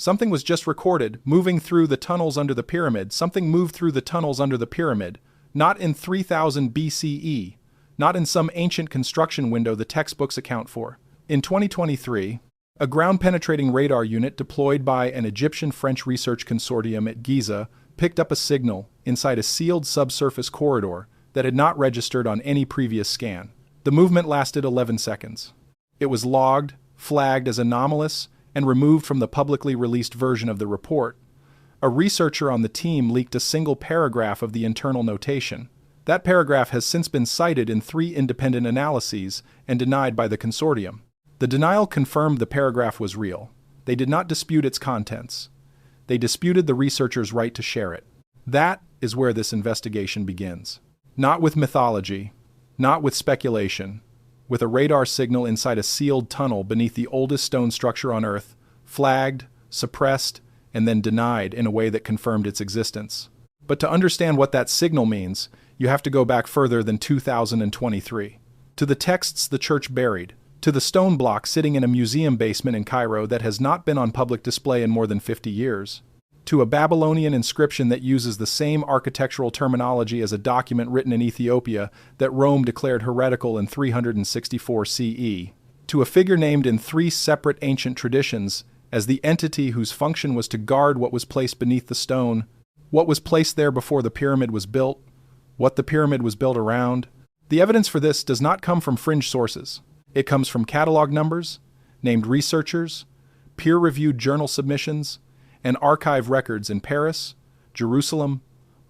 Something was just recorded, moving through the tunnels under the pyramid. Something moved through the tunnels under the pyramid. Not in 3000 BCE. Not in some ancient construction window the textbooks account for. In 2023, a ground-penetrating radar unit deployed by an Egyptian-French research consortium at Giza picked up a signal inside a sealed subsurface corridor that had not registered on any previous scan. The movement lasted 11 seconds. It was logged, flagged as anomalous, and removed from the publicly released version of the report. A researcher on the team leaked a single paragraph of the internal notation. That paragraph has since been cited in 3 independent analyses and denied by the consortium. The denial confirmed the paragraph was real. They did not dispute its contents. They disputed the researcher's right to share it. That is where this investigation begins. Not with mythology, not with speculation, with a radar signal inside a sealed tunnel beneath the oldest stone structure on Earth, flagged, suppressed, and then denied in a way that confirmed its existence. But to understand what that signal means, you have to go back further than 2023. To the texts the church buried, to the stone block sitting in a museum basement in Cairo that has not been on public display in more than 50 years, to a Babylonian inscription that uses the same architectural terminology as a document written in Ethiopia that Rome declared heretical in 364 CE, to a figure named in 3 separate ancient traditions as the entity whose function was to guard what was placed beneath the stone, what was placed there before the pyramid was built, what the pyramid was built around. The evidence for this does not come from fringe sources. It comes from catalog numbers, named researchers, peer-reviewed journal submissions, and archive records in Paris, Jerusalem,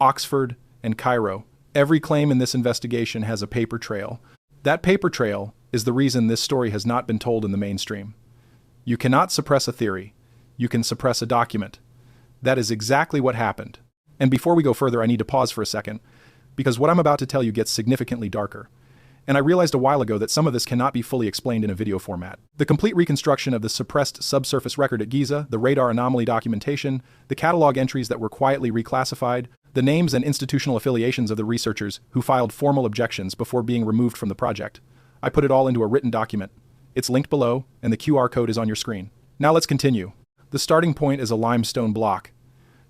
Oxford, and Cairo. Every claim in this investigation has a paper trail. That paper trail is the reason this story has not been told in the mainstream. You cannot suppress a theory. You can suppress a document. That is exactly what happened. And before we go further, I need to pause for a second, because what I'm about to tell you gets significantly darker. And I realized a while ago that some of this cannot be fully explained in a video format. The complete reconstruction of the suppressed subsurface record at Giza, the radar anomaly documentation, the catalog entries that were quietly reclassified, the names and institutional affiliations of the researchers who filed formal objections before being removed from the project. I put it all into a written document. It's linked below, and the QR code is on your screen. Now let's continue. The starting point is a limestone block.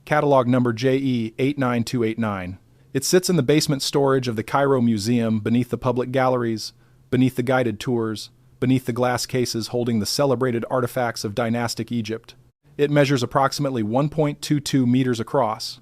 Catalog number JE89289. It sits in the basement storage of the Cairo Museum beneath the public galleries, beneath the guided tours, beneath the glass cases holding the celebrated artifacts of dynastic Egypt. It measures approximately 1.22 meters across,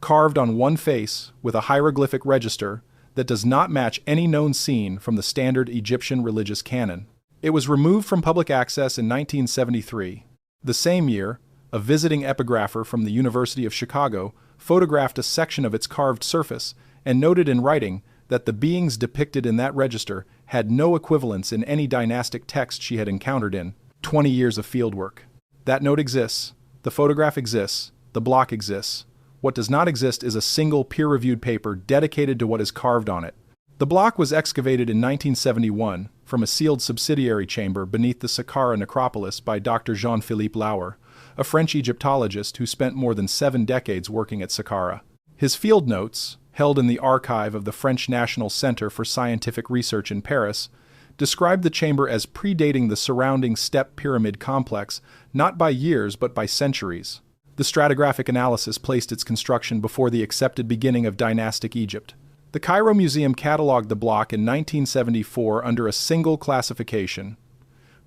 carved on one face with a hieroglyphic register that does not match any known scene from the standard Egyptian religious canon. It was removed from public access in 1973. The same year, a visiting epigrapher from the University of Chicago photographed a section of its carved surface and noted in writing that the beings depicted in that register had no equivalents in any dynastic text she had encountered in 20 years of fieldwork. That note exists, the photograph exists, the block exists. What does not exist is a single peer-reviewed paper dedicated to what is carved on it. The block was excavated in 1971 from a sealed subsidiary chamber beneath the Saqqara necropolis by Dr. Jean-Philippe Lauer, a French Egyptologist who spent more than 7 decades working at Saqqara. His field notes, held in the archive of the French National Center for Scientific Research in Paris, describe the chamber as predating the surrounding step pyramid complex not by years but by centuries. The stratigraphic analysis placed its construction before the accepted beginning of dynastic Egypt. The Cairo Museum cataloged the block in 1974 under a single classification: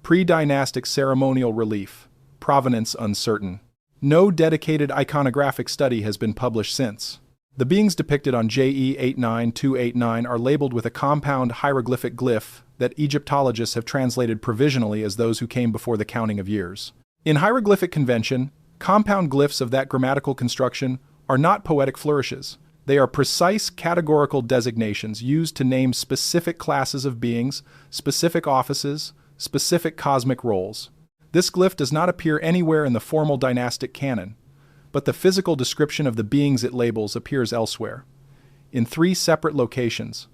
pre-dynastic ceremonial relief, provenance uncertain. No dedicated iconographic study has been published since. The beings depicted on JE89289 are labeled with a compound hieroglyphic glyph that Egyptologists have translated provisionally as those who came before the counting of years. In hieroglyphic convention, compound glyphs of that grammatical construction are not poetic flourishes. They are precise categorical designations used to name specific classes of beings, specific offices, specific cosmic roles. This glyph does not appear anywhere in the formal dynastic canon, but the physical description of the beings it labels appears elsewhere, in 3 separate locations,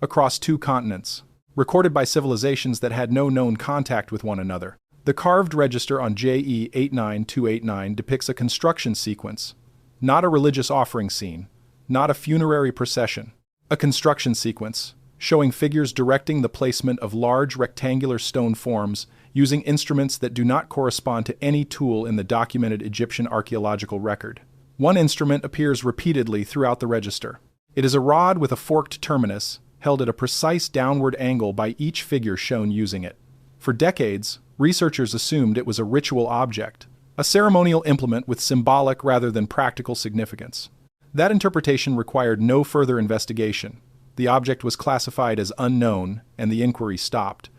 across 2 continents, recorded by civilizations that had no known contact with one another. The carved register on JE89289 depicts a construction sequence, not a religious offering scene, not a funerary procession. A construction sequence, showing figures directing the placement of large rectangular stone forms using instruments that do not correspond to any tool in the documented Egyptian archaeological record. One instrument appears repeatedly throughout the register. It is a rod with a forked terminus, held at a precise downward angle by each figure shown using it. For decades, researchers assumed it was a ritual object, a ceremonial implement with symbolic rather than practical significance. That interpretation required no further investigation. The object was classified as unknown, and the inquiry stopped.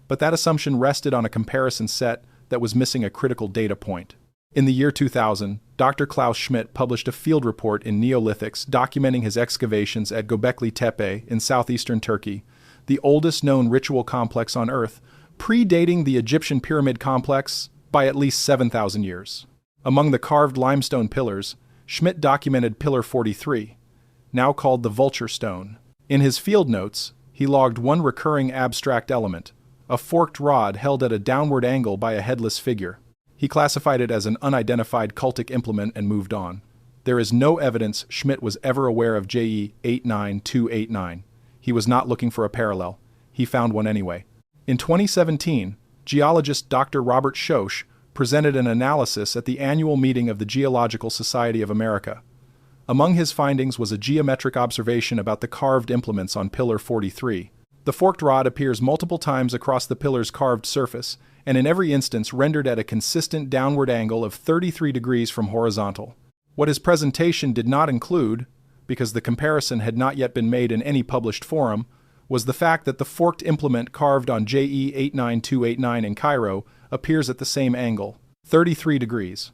But that assumption rested on a comparison set that was missing a critical data point. In the year 2000, Dr. Klaus Schmidt published a field report in Neolithics documenting his excavations at Gobeklitepe in southeastern Turkey, the oldest known ritual complex on Earth, predating the Egyptian pyramid complex by at least 7,000 years. Among the carved limestone pillars, Schmidt documented Pillar 43, now called the Vulture Stone. In his field notes, he logged one recurring abstract element, a forked rod held at a downward angle by a headless figure. He classified it as an unidentified cultic implement and moved on. There is no evidence Schmidt was ever aware of JE 89289. He was not looking for a parallel. He found one anyway. In 2017, geologist Dr. Robert Schoch presented an analysis at the annual meeting of the Geological Society of America. Among his findings was a geometric observation about the carved implements on Pillar 43. The forked rod appears multiple times across the pillar's carved surface, and in every instance rendered at a consistent downward angle of 33 degrees from horizontal. What his presentation did not include, because the comparison had not yet been made in any published forum, was the fact that the forked implement carved on JE 89289 in Cairo appears at the same angle, 33 degrees.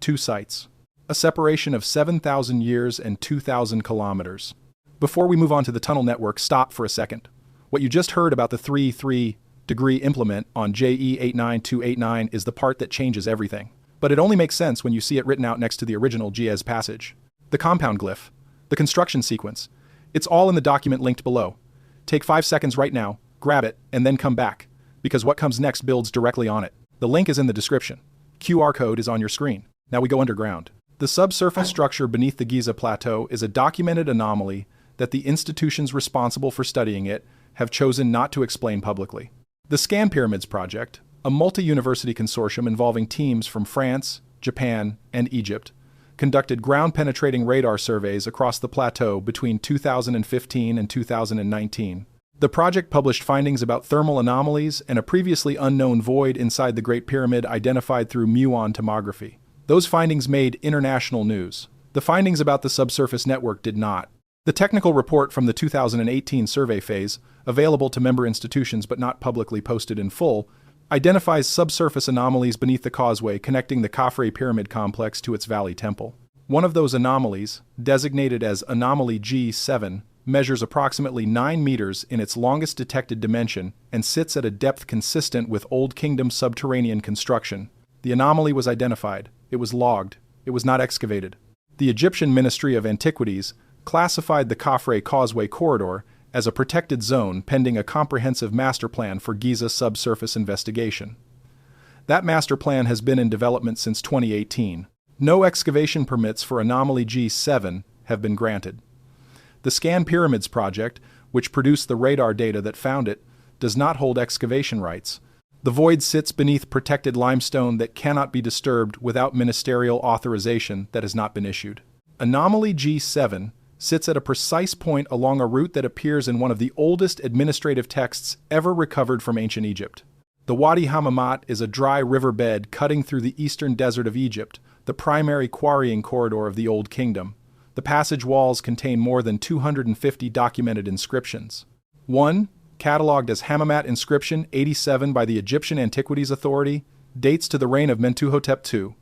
2 sites. A separation of 7,000 years and 2,000 kilometers. Before we move on to the tunnel network, stop for a second. What you just heard about the 33-degree implement on JE 89289 is the part that changes everything. But it only makes sense when you see it written out next to the original Giza passage. The compound glyph, the construction sequence, it's all in the document linked below. Take 5 seconds right now, grab it, and then come back, because what comes next builds directly on it. The link is in the description. QR code is on your screen. Now we go underground. The subsurface structure beneath the Giza Plateau is a documented anomaly that the institutions responsible for studying it have chosen not to explain publicly. The Scan Pyramids Project, a multi-university consortium involving teams from France, Japan, and Egypt, conducted ground-penetrating radar surveys across the plateau between 2015 and 2019. The project published findings about thermal anomalies and a previously unknown void inside the Great Pyramid identified through muon tomography. Those findings made international news. The findings about the subsurface network did not. The technical report from the 2018 survey phase, available to member institutions but not publicly posted in full, identifies subsurface anomalies beneath the causeway connecting the Khafre Pyramid complex to its valley temple. One of those anomalies, designated as anomaly G7, measures approximately 9 meters in its longest detected dimension and sits at a depth consistent with Old Kingdom subterranean construction. The anomaly was identified. It was logged. It was not excavated. The Egyptian Ministry of Antiquities classified the Khafre Causeway corridor as a protected zone pending a comprehensive master plan for Giza subsurface investigation. That master plan has been in development since 2018. No excavation permits for anomaly G7 have been granted. The Scan Pyramids project, which produced the radar data that found it, does not hold excavation rights. The void sits beneath protected limestone that cannot be disturbed without ministerial authorization that has not been issued. Anomaly G7 sits at a precise point along a route that appears in one of the oldest administrative texts ever recovered from ancient Egypt. The Wadi Hammamat is a dry riverbed cutting through the eastern desert of Egypt, the primary quarrying corridor of the Old Kingdom. The passage walls contain more than 250 documented inscriptions. One, catalogued as Hammamat Inscription 87 by the Egyptian Antiquities Authority, dates to the reign of Mentuhotep II,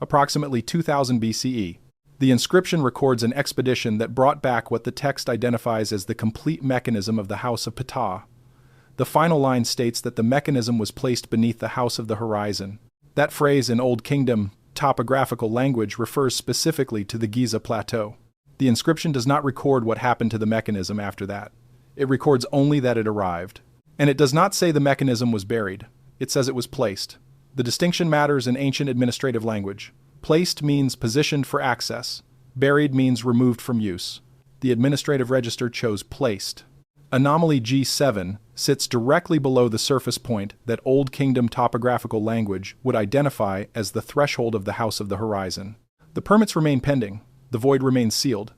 approximately 2000 BCE. The inscription records an expedition that brought back what the text identifies as the complete mechanism of the House of Ptah. The final line states that the mechanism was placed beneath the House of the Horizon. That phrase in Old Kingdom topographical language refers specifically to the Giza Plateau. The inscription does not record what happened to the mechanism after that. It records only that it arrived. And it does not say the mechanism was buried. It says it was placed. The distinction matters in ancient administrative language. Placed means positioned for access. Buried means removed from use. The administrative register chose placed. Anomaly G7 sits directly below the surface point that Old Kingdom topographical language would identify as the threshold of the House of the Horizon. The permits remain pending. The void remains sealed.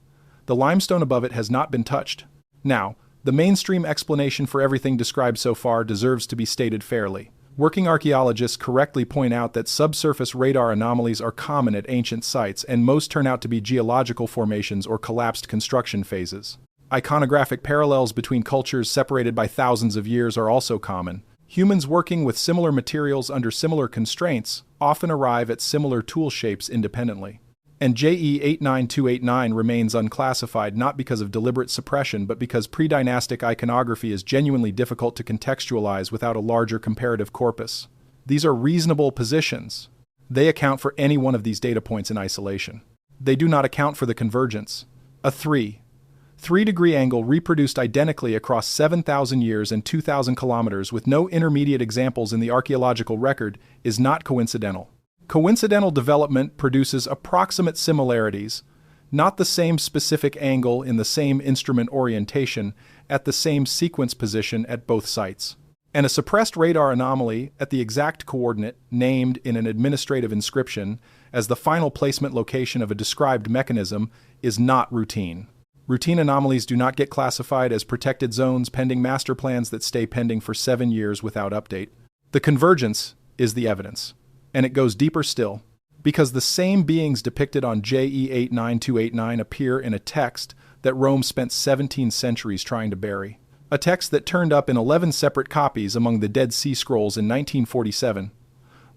The limestone above it has not been touched. Now, the mainstream explanation for everything described so far deserves to be stated fairly. Working archaeologists correctly point out that subsurface radar anomalies are common at ancient sites, and most turn out to be geological formations or collapsed construction phases. Iconographic parallels between cultures separated by thousands of years are also common. Humans working with similar materials under similar constraints often arrive at similar tool shapes independently. And JE 89289 remains unclassified not because of deliberate suppression but because pre-dynastic iconography is genuinely difficult to contextualize without a larger comparative corpus. These are reasonable positions. They account for any one of these data points in isolation. They do not account for the convergence. A 3-degree angle reproduced identically across 7,000 years and 2,000 kilometers with no intermediate examples in the archaeological record is not coincidental. Coincidental development produces approximate similarities, not the same specific angle in the same instrument orientation at the same sequence position at both sites. And a suppressed radar anomaly at the exact coordinate named in an administrative inscription as the final placement location of a described mechanism is not routine. Routine anomalies do not get classified as protected zones pending master plans that stay pending for 7 years without update. The convergence is the evidence. And it goes deeper still, because the same beings depicted on JE 89289 appear in a text that Rome spent 17 centuries trying to bury. A text that turned up in 11 separate copies among the Dead Sea Scrolls in 1947,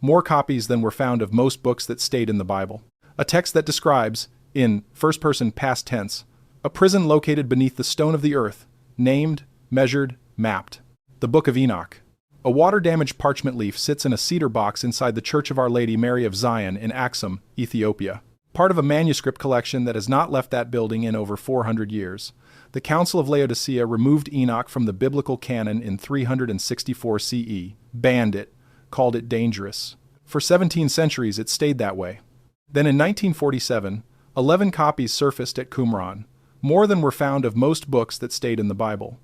more copies than were found of most books that stayed in the Bible. A text that describes, in first-person past tense, a prison located beneath the stone of the earth, named, measured, mapped. The Book of Enoch. A water-damaged parchment leaf sits in a cedar box inside the Church of Our Lady Mary of Zion in Aksum, Ethiopia. Part of a manuscript collection that has not left that building in over 400 years. The Council of Laodicea removed Enoch from the biblical canon in 364 CE, banned it, called it dangerous. For 17 centuries it stayed that way. Then in 1947, 11 copies surfaced at Qumran, more than were found of most books that stayed in the Bible.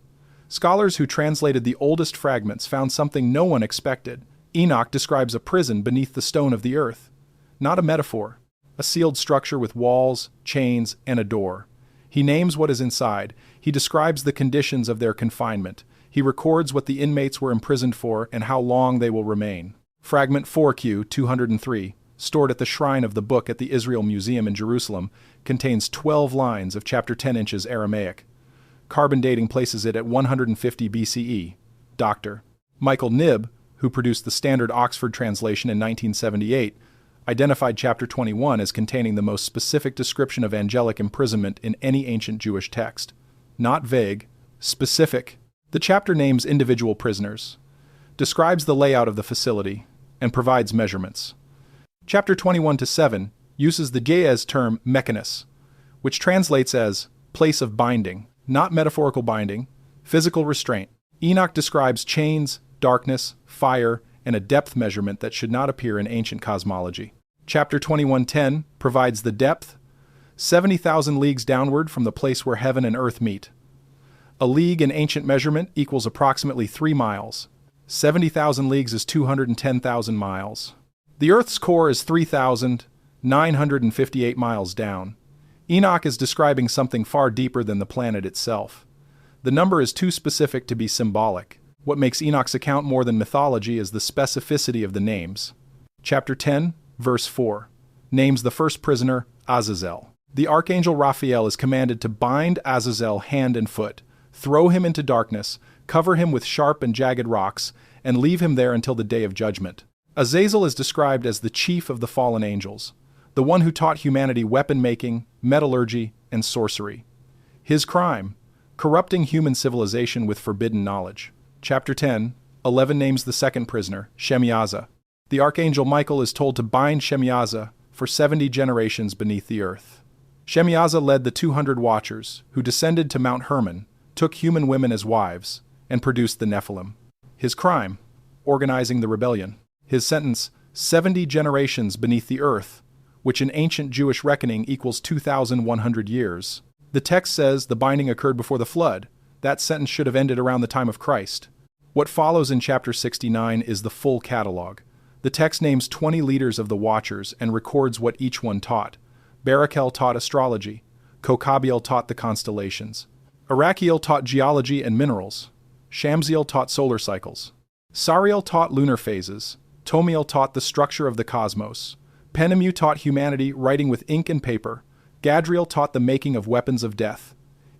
Scholars who translated the oldest fragments found something no one expected. Enoch describes a prison beneath the stone of the earth. Not a metaphor. A sealed structure with walls, chains, and a door. He names what is inside. He describes the conditions of their confinement. He records what the inmates were imprisoned for and how long they will remain. Fragment 4Q 203, stored at the shrine of the book at the Israel Museum in Jerusalem, contains 12 lines of chapter 10 inches Aramaic. Carbon dating places it at 150 BCE. Dr. Michael Knibb, who produced the standard Oxford translation in 1978, identified chapter 21 as containing the most specific description of angelic imprisonment in any ancient Jewish text. Not vague, specific. The chapter names individual prisoners, describes the layout of the facility, and provides measurements. Chapter 21-7 uses the Ge'ez term mechanis, which translates as place of binding. Not metaphorical binding, physical restraint. Enoch describes chains, darkness, fire, and a depth measurement that should not appear in ancient cosmology. Chapter 21:10 provides the depth, 70,000 leagues downward from the place where heaven and earth meet. A league in ancient measurement equals approximately 3 miles. 70,000 leagues is 210,000 miles. The earth's core is 3,958 miles down. Enoch is describing something far deeper than the planet itself. The number is too specific to be symbolic. What makes Enoch's account more than mythology is the specificity of the names. Chapter 10, verse 4, names the first prisoner Azazel. The archangel Raphael is commanded to bind Azazel hand and foot, throw him into darkness, cover him with sharp and jagged rocks, and leave him there until the day of judgment. Azazel is described as the chief of the fallen angels, the one who taught humanity weapon-making, metallurgy, and sorcery. His crime, corrupting human civilization with forbidden knowledge. Chapter 10, 11 names the second prisoner, Shemiyaza. The archangel Michael is told to bind Shemiyaza for 70 generations beneath the earth. Shemiyaza led the 200 watchers, who descended to Mount Hermon, took human women as wives, and produced the Nephilim. His crime, organizing the rebellion. His sentence, 70 generations beneath the earth, which in ancient Jewish reckoning equals 2,100 years. The text says the binding occurred before the flood, That sentence should have ended around the time of Christ. What follows in chapter 69 is the full catalog. The text names 20 leaders of the Watchers and records what each one taught. Barakel taught astrology. Kokabiel taught the constellations. Arakiel taught geology and minerals. Shamsiel taught solar cycles. Sariel taught lunar phases. Tomiel taught the structure of the cosmos. Penemu taught humanity writing with ink and paper. Gadriel taught the making of weapons of death.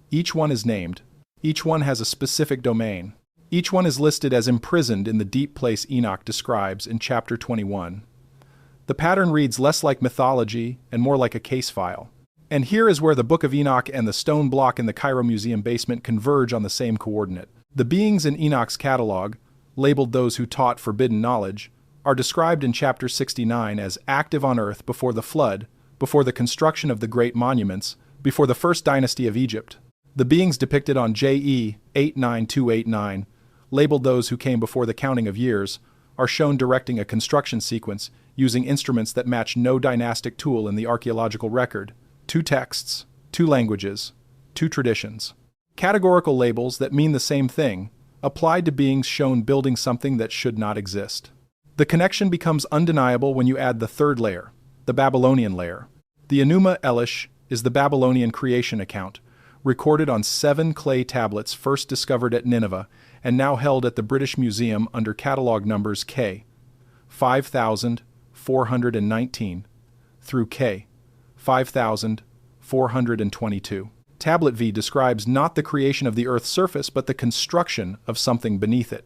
Each one is named. Each one has a specific domain. Each one is listed as imprisoned in the deep place Enoch describes in chapter 21. The pattern reads less like mythology and more like a case file. And here is where the Book of Enoch and the stone block in the Cairo Museum basement converge on the same coordinate. The beings in Enoch's catalog, labeled those who taught forbidden knowledge, are described in chapter 69 as active on earth before the flood, before the construction of the great monuments, before the first dynasty of Egypt. The beings depicted on JE 89289, labeled those who came before the counting of years, are shown directing a construction sequence using instruments that match no dynastic tool in the archaeological record. 2 texts, 2 languages, 2 traditions. Categorical labels that mean the same thing, applied to beings shown building something that should not exist. The connection becomes undeniable when you add the third layer, the Babylonian layer. The Enuma Elish is the Babylonian creation account, recorded on 7 clay tablets first discovered at Nineveh and now held at the British Museum under catalog numbers K 5419 through K 5422. Tablet V describes not the creation of the Earth's surface but the construction of something beneath it.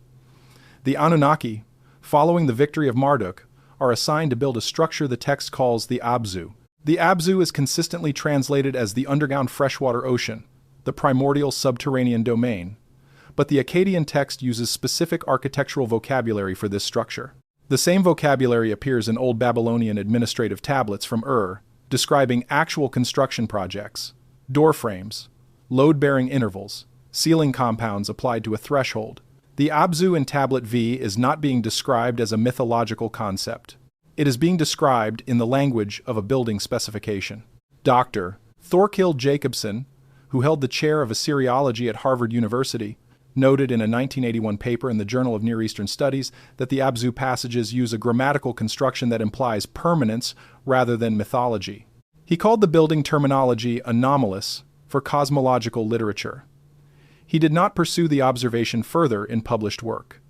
The Anunnaki, following the victory of Marduk, are assigned to build a structure the text calls the Abzu. The Abzu is consistently translated as the underground freshwater ocean, the primordial subterranean domain, but the Akkadian text uses specific architectural vocabulary for this structure. The same vocabulary appears in Old Babylonian administrative tablets from Ur, describing actual construction projects, door frames, load-bearing intervals, ceiling compounds applied to a threshold. The Abzu in Tablet V is not being described as a mythological concept. It is being described in the language of a building specification. Dr. Thorkild Jacobson, who held the chair of Assyriology at Harvard University, noted in a 1981 paper in the Journal of Near Eastern Studies that the Abzu passages use a grammatical construction that implies permanence rather than mythology. He called the building terminology anomalous for cosmological literature. He did not pursue the observation further in published work.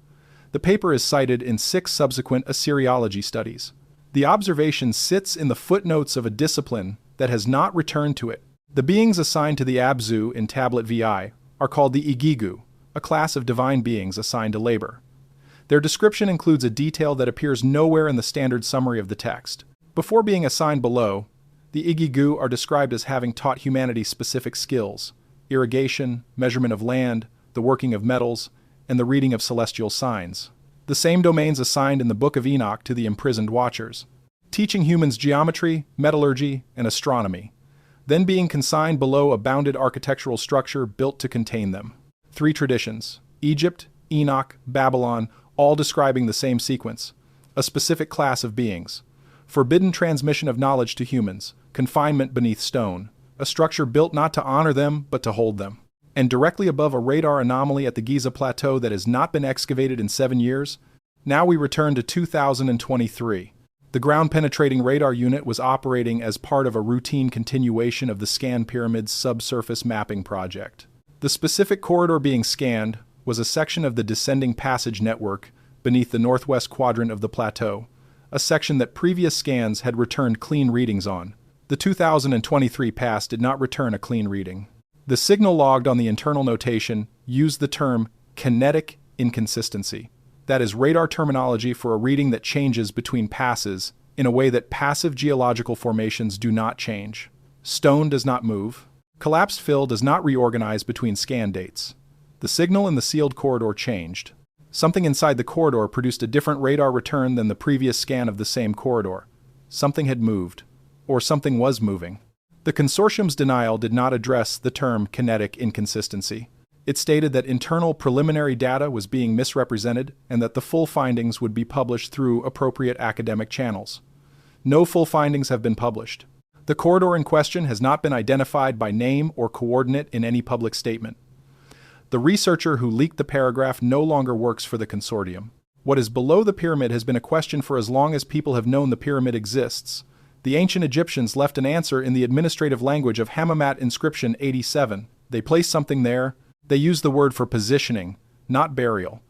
The paper is cited in 6 subsequent Assyriology studies. The observation sits in the footnotes of a discipline that has not returned to it. The beings assigned to the Abzu in Tablet VI are called the Igigu, a class of divine beings assigned to labor. Their description includes a detail that appears nowhere in the standard summary of the text. Before being assigned below, the Igigu are described as having taught humanity specific skills: irrigation, measurement of land, the working of metals, and the reading of celestial signs. The same domains assigned in the Book of Enoch to the imprisoned Watchers, teaching humans geometry, metallurgy, and astronomy, then being consigned below a bounded architectural structure built to contain them. 3 traditions: Egypt, Enoch, Babylon, all describing the same sequence, a specific class of beings, forbidden transmission of knowledge to humans, confinement beneath stone, a structure built not to honor them but to hold them. And directly above a radar anomaly at the Giza Plateau that has not been excavated in 7 years, now we return to 2023. The ground-penetrating radar unit was operating as part of a routine continuation of the Scan Pyramid's subsurface mapping project. The specific corridor being scanned was a section of the descending passage network beneath the northwest quadrant of the plateau, a section that previous scans had returned clean readings on. The 2023 pass did not return a clean reading. The signal logged on the internal notation used the term kinetic inconsistency. That is radar terminology for a reading that changes between passes in a way that passive geological formations do not change. Stone does not move. Collapsed fill does not reorganize between scan dates. The signal in the sealed corridor changed. Something inside the corridor produced a different radar return than the previous scan of the same corridor. Something had moved, or something was moving. The consortium's denial did not address the term kinetic inconsistency. It stated that internal preliminary data was being misrepresented and that the full findings would be published through appropriate academic channels. No full findings have been published. The corridor in question has not been identified by name or coordinate in any public statement. The researcher who leaked the paragraph no longer works for the consortium. What is below the pyramid has been a question for as long as people have known the pyramid exists. The ancient Egyptians left an answer in the administrative language of Hammamet inscription 87. They placed something there. They used the word for positioning, not burial.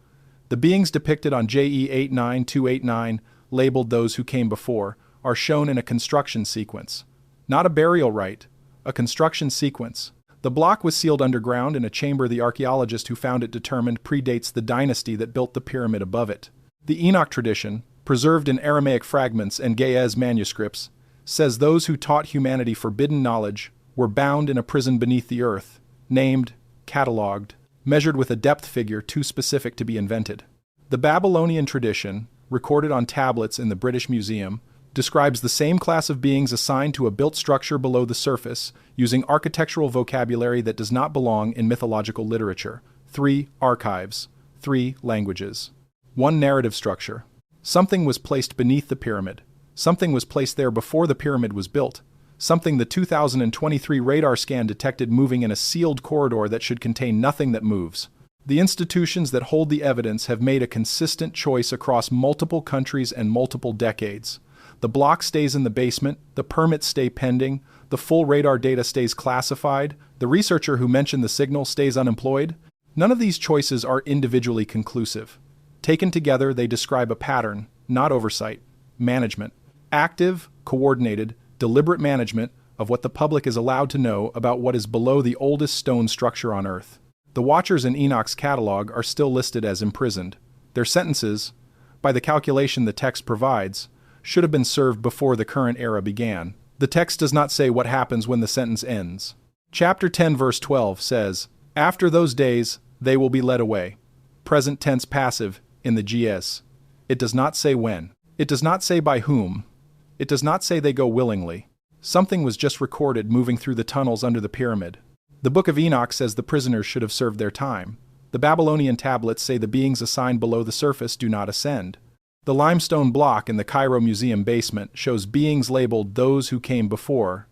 The beings depicted on JE 89289, labeled those who came before, are shown in a construction sequence. Not a burial rite, a construction sequence. The block was sealed underground in a chamber the archaeologist who found it determined predates the dynasty that built the pyramid above it. The Enoch tradition, preserved in Aramaic fragments and Ge'ez manuscripts, says those who taught humanity forbidden knowledge were bound in a prison beneath the earth, named, catalogued, measured with a depth figure too specific to be invented. The Babylonian tradition, recorded on tablets in the British Museum, describes the same class of beings assigned to a built structure below the surface, using architectural vocabulary that does not belong in mythological literature. 3 archives, 3 languages. 1 narrative structure. Something was placed beneath the pyramid. Something was placed there before the pyramid was built. Something the 2023 radar scan detected moving in a sealed corridor that should contain nothing that moves. The institutions that hold the evidence have made a consistent choice across multiple countries and multiple decades. The block stays in the basement, the permits stay pending, the full radar data stays classified, the researcher who mentioned the signal stays unemployed. None of these choices are individually conclusive. Taken together, they describe a pattern, not oversight, management. Active, coordinated, deliberate management of what the public is allowed to know about what is below the oldest stone structure on Earth. The watchers in Enoch's catalog are still listed as imprisoned. Their sentences, by the calculation the text provides, should have been served before the current era began. The text does not say what happens when the sentence ends. Chapter 10 verse 12 says, "After those days, they will be led away." Present tense passive in the GS. It does not say when. It does not say by whom. It does not say they go willingly. Something was just recorded moving through the tunnels under the pyramid. The Book of Enoch says the prisoners should have served their time. The Babylonian tablets say the beings assigned below the surface do not ascend. The limestone block in the Cairo Museum basement shows beings labeled those who came before.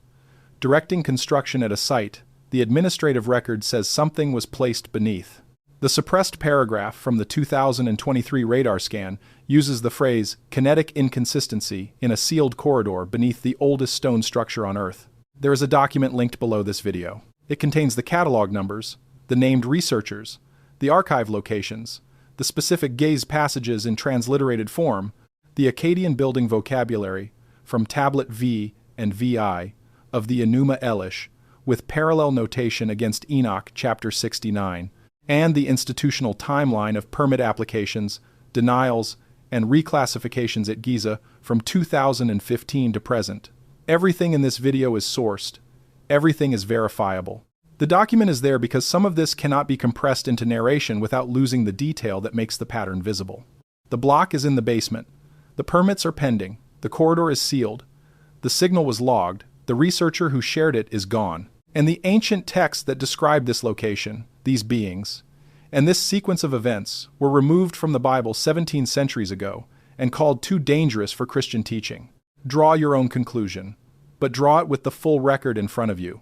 Directing construction at a site, the administrative record says something was placed beneath. The suppressed paragraph from the 2023 radar scan uses the phrase kinetic inconsistency in a sealed corridor beneath the oldest stone structure on Earth. There is a document linked below this video. It contains the catalog numbers, the named researchers, the archive locations, the specific gaze passages in transliterated form, the Akkadian building vocabulary from Tablet V and VI of the Enuma Elish, with parallel notation against Enoch chapter 69, and the institutional timeline of permit applications, denials, and reclassifications at Giza from 2015 to present. Everything in this video is sourced. Everything is verifiable. The document is there because some of this cannot be compressed into narration without losing the detail that makes the pattern visible. The block is in the basement. The permits are pending. The corridor is sealed. The signal was logged. The researcher who shared it is gone. And the ancient texts that describe this location, these beings, and this sequence of events were removed from the Bible 17 centuries ago and called too dangerous for Christian teaching. Draw your own conclusion, but draw it with the full record in front of you.